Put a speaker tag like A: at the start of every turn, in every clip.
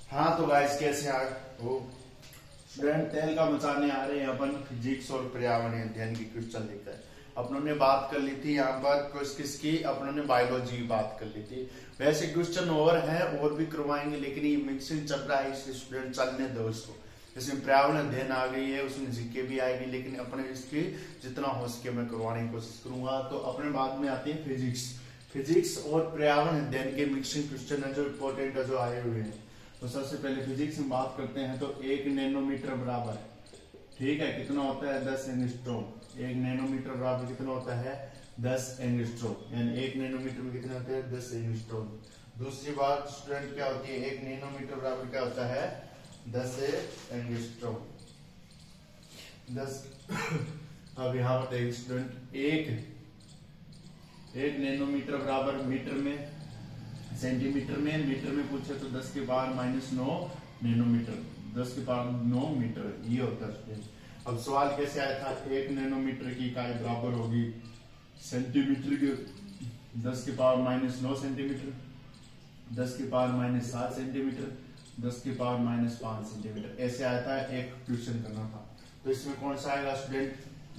A: हाँ तो गाइस कैसे आ वो स्टूडेंट तेल का बचाने आ रहे हैं अपन फिजिक्स और पर्यावरण अध्ययन की क्वेश्चन लेकर। अपनों ने बात कर ली थी यहाँ पर किसकी अपनों ने बायोलॉजी की बात कर ली थी। वैसे क्वेश्चन और हैं और भी करवाएंगे लेकिन ये मिक्सिंग चल रहा है इसलिए स्टूडेंट चलने दो इसको। इसमें पर्यावरण अध्ययन आ गई है उसमें जीके भी आएगी लेकिन अपने इसकी जितना हो सके मैं करवाने की कोशिश करूंगा। तो अपने बाद में आती है फिजिक्स और पर्यावरण अध्ययन के मिक्सिंग क्वेश्चन है जो इम्पोर्टेंट है जो आए हुए हैं। तो सबसे पहले फिजिक्स में बात करते हैं तो 1 नैनोमीटर बराबर है, ठीक है, कितना होता है 10 एंगस्ट्रॉम। 1 नैनोमीटर बराबर कितना होता है 10 एंगस्ट्रॉम, यानी 1 नैनोमीटर में कितना होता है 10 एंगस्ट्रॉम। दूसरी बात स्टूडेंट क्या होती है 1 नैनोमीटर बराबर क्या होता है 10 एंगस्ट्रॉम 10। अब यहाँ पर देखिए स्टूडेंट 1 नैनोमीटर बराबर मीटर में सेंटीमीटर में मीटर में पूछे तो 10 के पावर -9 नैनोमीटर 10 के पावर 9 मीटर ये होता है। अब सवाल कैसे आया था 1 नैनोमीटर की इकाई बराबर होगी सेंटीमीटर के 10 के पावर -9 सेंटीमीटर 10 के पावर -7 सेंटीमीटर 10 के पावर -5 सेंटीमीटर ऐसे आया था। एक क्वेश्चन करना था तो इसमें कौन सा आएगा स्टूडेंट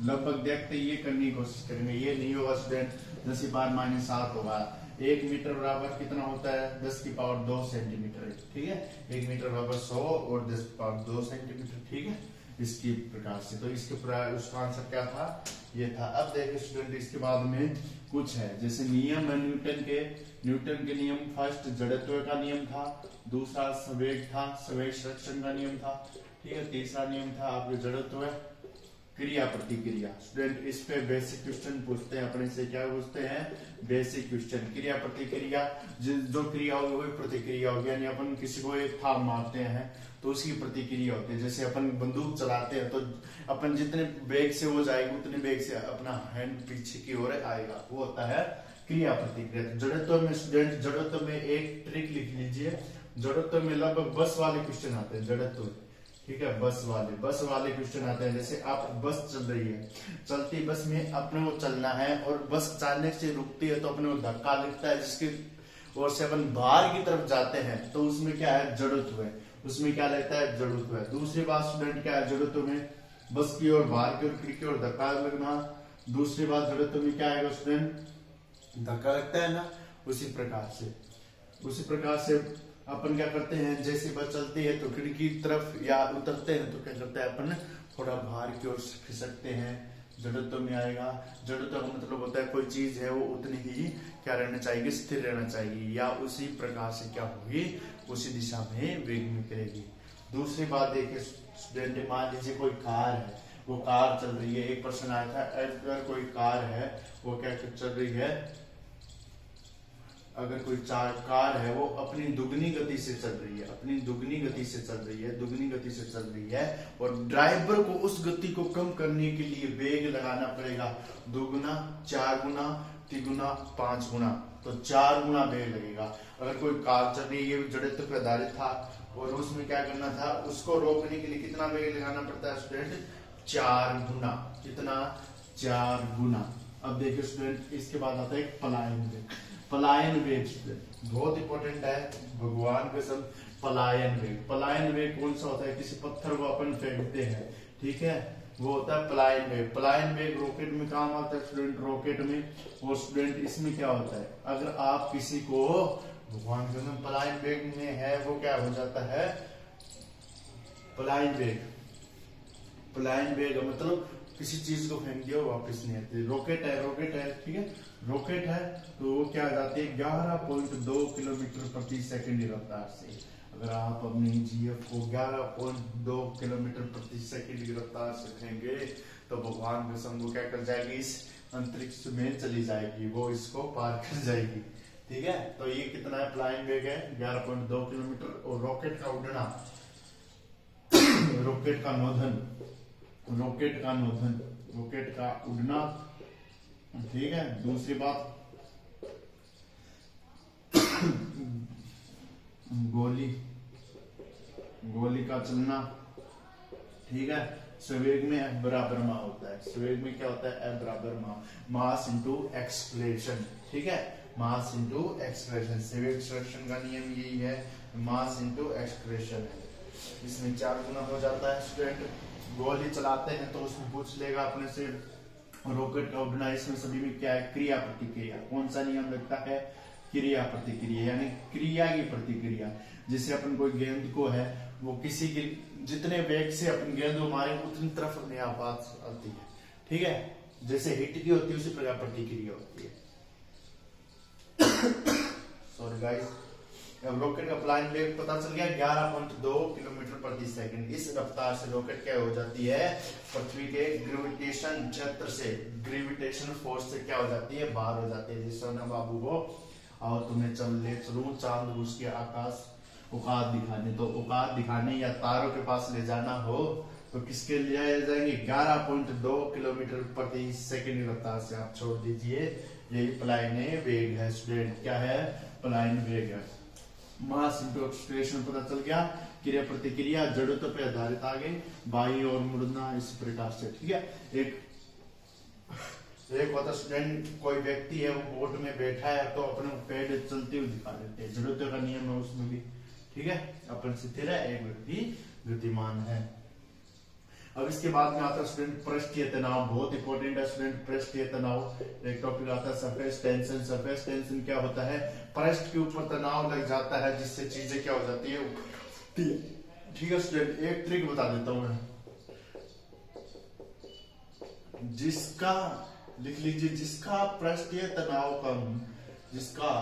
A: लगभग देखते ये करने की कोशिश करेंगे। ये नहीं होगा स्टूडेंट 10 के पावर -7 होगा। 1 मीटर बराबर कितना होता है 10 की पावर 2 सेंटीमीटर, ठीक है। 1 मीटर बराबर 100 और 10 की पावर 2 सेंटीमीटर, ठीक है। इसकी प्रकार से तो इसके उसका आंसर क्या था ये था। अब देखिए स्टूडेंट इसके बाद में कुछ है जैसे नियम है न्यूटन के नियम। फर्स्ट जड़त्व का नियम था, दूसरा संवेग था, संवेग संरक्षण का नियम था, ठीक है। तीसरा नियम था आपके जड़त्व क्रिया प्रतिक्रिया। स्टूडेंट इस पे बेसिक क्वेश्चन पूछते हैं अपने से, क्या पूछते हैं बेसिक क्वेश्चन। क्रिया प्रतिक्रिया जो क्रिया होगी वही प्रतिक्रिया होगी, यानी अपन किसी को एक थाप मारते हैं तो उसकी प्रतिक्रिया होती है। जैसे अपन बंदूक चलाते हैं तो अपन जितने वेग से वो जाएगी उतने वेग से अपना हैंड पीछे की ओर आएगा, वो होता है क्रिया प्रतिक्रिया। जड़त्व में स्टूडेंट जड़त्व में एक ट्रिक लिख लीजिए। जड़त्व में लगभग बस वाले क्वेश्चन आते हैं जड़त्व, ठीक है। बस वाले क्वेश्चन आते हैं। जैसे आप बस चल रही है, चलती बस में अपने को चलना है और बस चालने से रुकती है तो अपने को धक्का लगता है जिसकी ओर से अपन बाहर की तरफ जाते हैं तो उसमें क्या है जड़त्व है, उसमें क्या लगता है जड़त्व है। दूसरी बात स्टूडेंट क्या है जड़त्व में बस की ओर बाहर की ओर खिड़की की ओर धक्का लगना। दूसरी बात जड़त्व में क्या आएगा स्टूडेंट धक्का लगता है ना। उसी प्रकार से अपन क्या करते हैं जैसे बस चलती है तो खिड़की की तरफ या उतरते हैं तो क्या करते हैं अपन थोड़ा बाहर की ओर खिसकते हैं, जड़त्व में आएगा। जड़त्व का मतलब होता है कोई चीज है वो उतनी ही क्या रहना चाहिए स्थिर रहना चाहिए या उसी प्रकार से क्या होगी उसी दिशा में वेग में करेगी। दूसरी बात देखिए स्टूडेंट मान लीजिए कोई कार है, वो कार चल रही है। एक प्रश्न आया था अगर कोई कार है वो क्या चल रही है, अगर कोई कार है वो अपनी दुगनी गति से चल रही है और ड्राइवर को उस गति को कम करने के लिए वेग लगाना पड़ेगा 2 गुना 4 गुना 3 गुना 5 गुना, तो 4 गुना वेग लगेगा। अगर कोई कार चल रही है जड़त्व पर आधारित था और उसमें क्या करना था उसको रोकने के लिए कितना वेग लगाना पड़ता है स्टूडेंट 4 गुना। कितना 4 गुना। अब देखिए स्टूडेंट इसके बाद आता है पलायन वेग बहुत इंपॉर्टेंट है भगवान के सब। पलायन वेग कौन सा होता है किसी पत्थर को अपन फेंकते हैं, ठीक है, वो होता है पलायन वेग रॉकेट में काम आता है स्टूडेंट रॉकेट में। और स्टूडेंट इसमें क्या होता है अगर आप किसी को भगवान के सब पलायन वेग में है वो क्या हो जाता है पलायन वेग मतलब किसी चीज को फेंक दिया वापस नहीं आती। रॉकेट है, ठीक है, रॉकेट है तो वो क्या जाती है 11.2 किलोमीटर प्रति सेकंड की रफ्तार से। अगर आप अपनी जीएफ को 11.2 किलोमीटर प्रति सेकंड की रफ्तार से फेंके तो भगवान कसम वो क्या कर जाएगी इस अंतरिक्ष में चली जाएगी, वो इसको पार कर जाएगी, ठीक है। तो ये कितना है पलायन वेग है 11.2 किलोमीटर। और रॉकेट का उड़ना रॉकेट का उड़ना, ठीक है। दूसरी बात गोली का चलना, ठीक है। संवेग में F बराबर मा होता है। संवेग में क्या होता है F बराबर मास इंटू एक्सलेशन, ठीक है, मास इंटू एक्सलेशन। संवेग संरक्षण का नियम यही है मास इंटू एक्सक्रेशन है, इसमें 4 गुना हो जाता है। स्टूडेंट गोल ही चलाते हैं तो उसमें पूछ लेगा अपने से रॉकेट का उड़ना, इसमें सभी में क्या है, क्रिया प्रतिक्रिया। कौन सा नियम लगता है, क्रिया प्रतिक्रिया, यानी क्रिया की प्रतिक्रिया। जिसे अपन कोई गेंद को है वो किसी के जितने वेग से अपन गेंद को मारे उतनी तरफ अपने आवाज आती है, ठीक है। जैसे हिट की होती है उसी प्रकार प्रतिक्रिया होती है। सॉरी गाइस, अब रॉकेट का फ्लाइंग वेग पता चल गया 11.2 किलोमीटर प्रति सेकंड। इस रफ्तार से रॉकेट क्या हो जाती है, पृथ्वी के ग्रेविटेशन क्षेत्र से, ग्रेविटेशन फोर्स से क्या हो जाती है, बाहर हो जाती है। जिस सोना बाबू को और तुम्हें चलूं चांद रूस के आकाश औकात दिखाने, तो औकात दिखाने या तारों के पास ले जाना हो तो किसके लिए जाएंगे, 11.2 किलोमीटर प्रति सेकंड रफ्तार से आप छोड़ दीजिए। यही प्लाइन वेग है स्टूडेंट, क्या है, प्लाइन वेग है। मास इंटू एक्सलेरेशन पता चल गया, क्रिया प्रतिक्रिया जड़त्व पे आधारित आगे बाई और मुड़ना इस प्रकार से, ठीक है। एक होता स्टूडेंट, कोई व्यक्ति है वो बोट में बैठा है तो अपने पैर चलते हुए दिखा देते हैं, जड़त्व का नियम है उसमें भी, ठीक है। अपन स्थिर है, एक व्यक्ति गतिमान है। अब इसके बाद में आता है स्टूडेंट पृष्ठीय तनाव, बहुत इंपॉर्टेंट है स्टूडेंट पृष्ठीय तनाव। एक टॉपिक आता है सरफेस टेंशन। सरफेस टेंशन क्या होता है, पृष्ठ के ऊपर तनाव लग जाता है जिससे चीजें क्या हो जाती है, ठीक है स्टूडेंट। एक ट्रिक बता देता हूं मैं, जिसका लिख लीजिए, जिसका पृष्ठीय तनाव कम, जिसका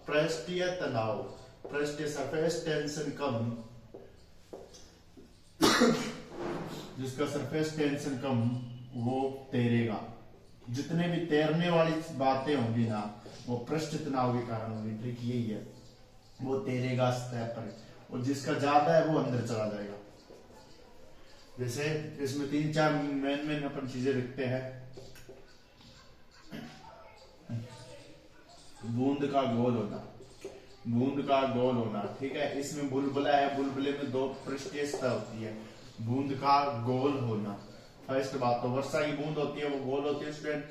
A: पृष्ठीय तनाव, पृष्ठीय सरफेस टेंशन कम, जिसका सरफेस टेंशन कम वो तैरेगा। जितने भी तैरने वाली बातें होंगी ना वो पृष्ठ तनाव के कारण होगी, ट्रिक यही है, वो तैरेगा सतह पर, और जिसका ज्यादा है वो अंदर चला जाएगा। जैसे इसमें 3-4 मेन अपन चीजें लिखते हैं। बूंद का गोल होना, बूंद का गोल होना, ठीक है। इसमें बुलबुला है, बुलबुले में 2 पृष्ठीय सतह होती है। बूंद का गोल होना, फर्स्ट बात तो वर्षा की बूंद होती है वो गोल होती है स्टूडेंट।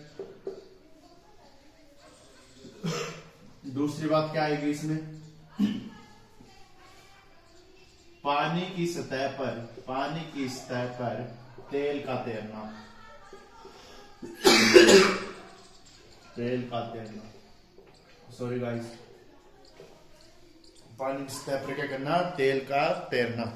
A: दूसरी बात क्या आएगी इसमें, पानी की सतह पर, पानी की सतह पर तेल का तैरना, तेल का तैरना, सॉरी गाइस, पानी की सतह पर क्या करना, तेल का तैरना।